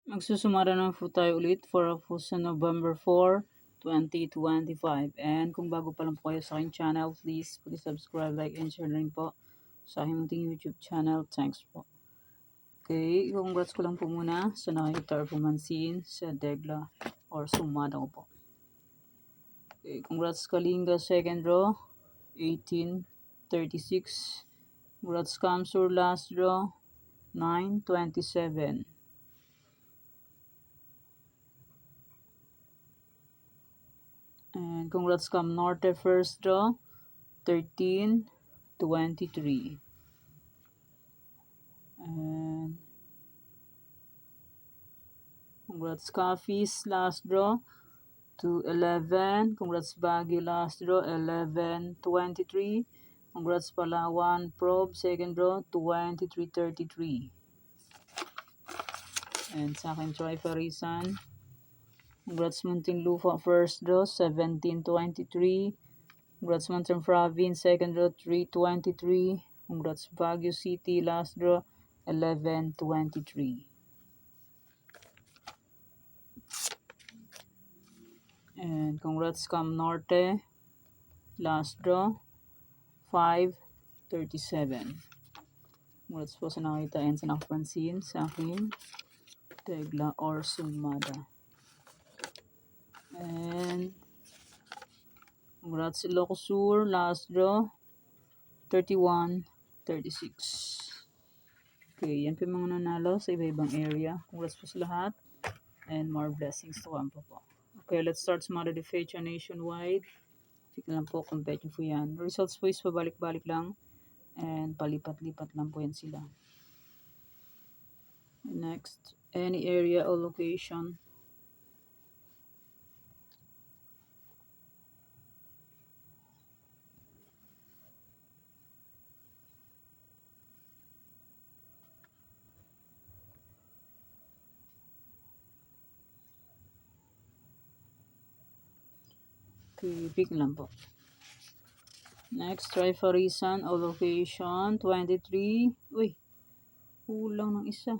Magsusumara naman po tayo ulit for sa November 4, 2025. And kung bago pa lang po kayo sa aking channel, please subscribe, like, and share rin po sa aking munting YouTube channel. Thanks po. Okay, congrats ko lang po muna sa nakikita or pumansin sa Degla or sumada ko po. Okay, congrats Kalinga second draw, 1836. Congrats Kamsur last draw, 927. And congrats Cam Norte first draw, 1323. And congrats Coffees last draw, 211. Congrats Baggy last draw, 1123. Congrats Palawan Probe second draw, 2333. And sa akin Trifarisan, congrats Muntinlupa first draw, 1723. Congrats Mountain Province second draw, 323. Congrats Baguio City last draw, 1123. And congrats Cam Norte last draw, 537. Congrats po sa nakita and sa nakapansin sa akin Tegla or Sumada. And congrats Ilocosur last draw, 3136. Okay, yan po yung mga nanalo sa iba-ibang area. Congrats po sa lahat and more blessings to come po. Okay, let's start sa mga feature nationwide. Tignan lang po, compare nyo po yan. Results po is pabalik-balik lang and palipat-lipat lang po yan sila. Next, any area or location. Okay, pick lang po. Next, try for reason or location, 23. Uy, kulang ng isa.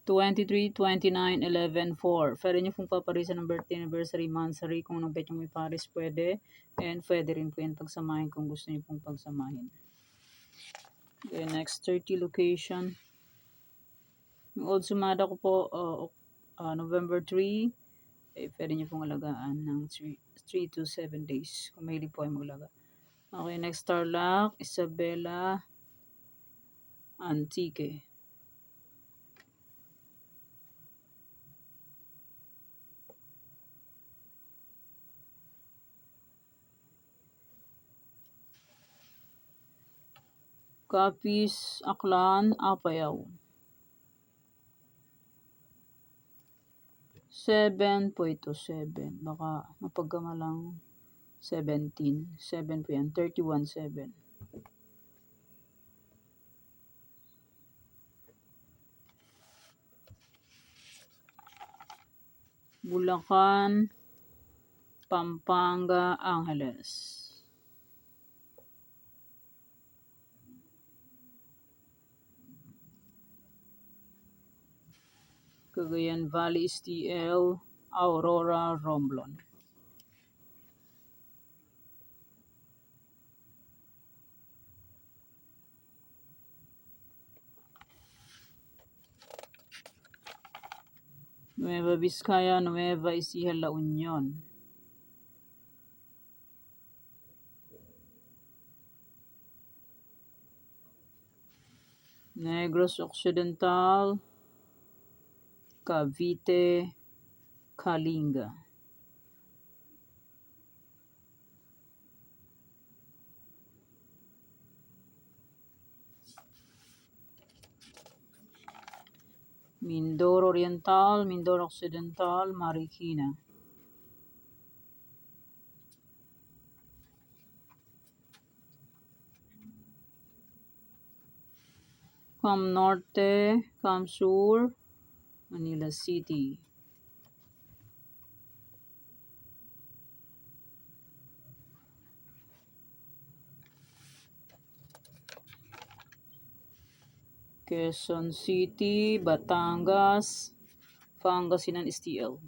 23, 29, 11, 4. Pwede nyo pong paparisan ng birthday, anniversary, monthsary. Kung anong bet nyo may paris, pwede. And pwede rin po yan pagsamahin kung gusto nyo pong pagsamahin. Okay, next, 30 location. Yung old sumada ko po, November 3. Pwede nyo pong alagaan ng 3 to 7 days. Kung mahilig po ay maglaga. Okay, next, Tarlac, Isabela, Antique. Capiz, Aklan, Apayao. 7.7. Baka mapagkamalang 17. 7 po yan. 31.7. Bulacan, Pampanga, Angeles. Cagayan Valley, STL, Aurora, Romblon. Nueva Vizcaya, Nueva Ecija, La Union. Negros Occidental, Cavite, Kalinga. Mindoro Oriental, Mindoro Occidental, Marikina. Cam Norte, Cam Sur, Manila City. Quezon City, Batangas, Pangasinan STL.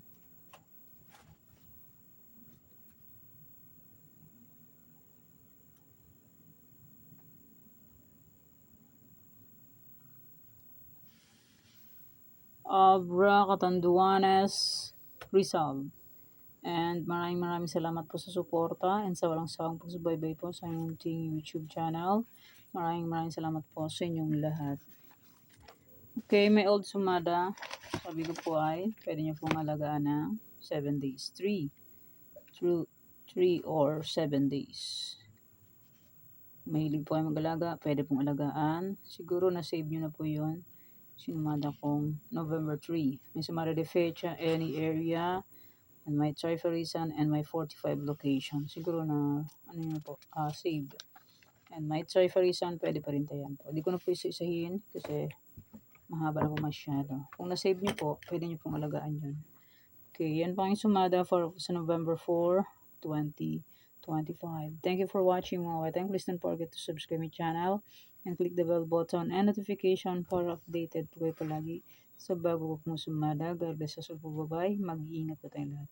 Abra, Catanduanes, Rizal. And maraming salamat po sa suporta and sa walang sawang pagsubaybay po sa ating YouTube channel. Maraming salamat po sa inyong lahat. Okay, may old sumada. Sabi ko po ay, pwede nyo pong alagaan ng 7 days. 3 or 7 days. Mahilig po ay mag-alaga, pwede pong alagaan. Siguro na-save nyo na po yun. Sinumada kong November 3. May sumada de fecha, any area, and my Triferisan and my 45 location. Siguro na, ano yun po, save. And my Triferisan, pwede pa rin tayan po. Hindi ko na po isa-isahin kasi mahaba na po masyado. Kung na-save nyo po, pwede nyo pong alagaan yun. Okay, yan po ang sumada for sa November 4, 2025. Thank you for watching mga white. Please don't forget to subscribe my channel and click the bell button and notification para updated po kayo palagi sa bago po pong sumada. God bless us all po. Bye-bye. Mag-iingat po tayong lahat.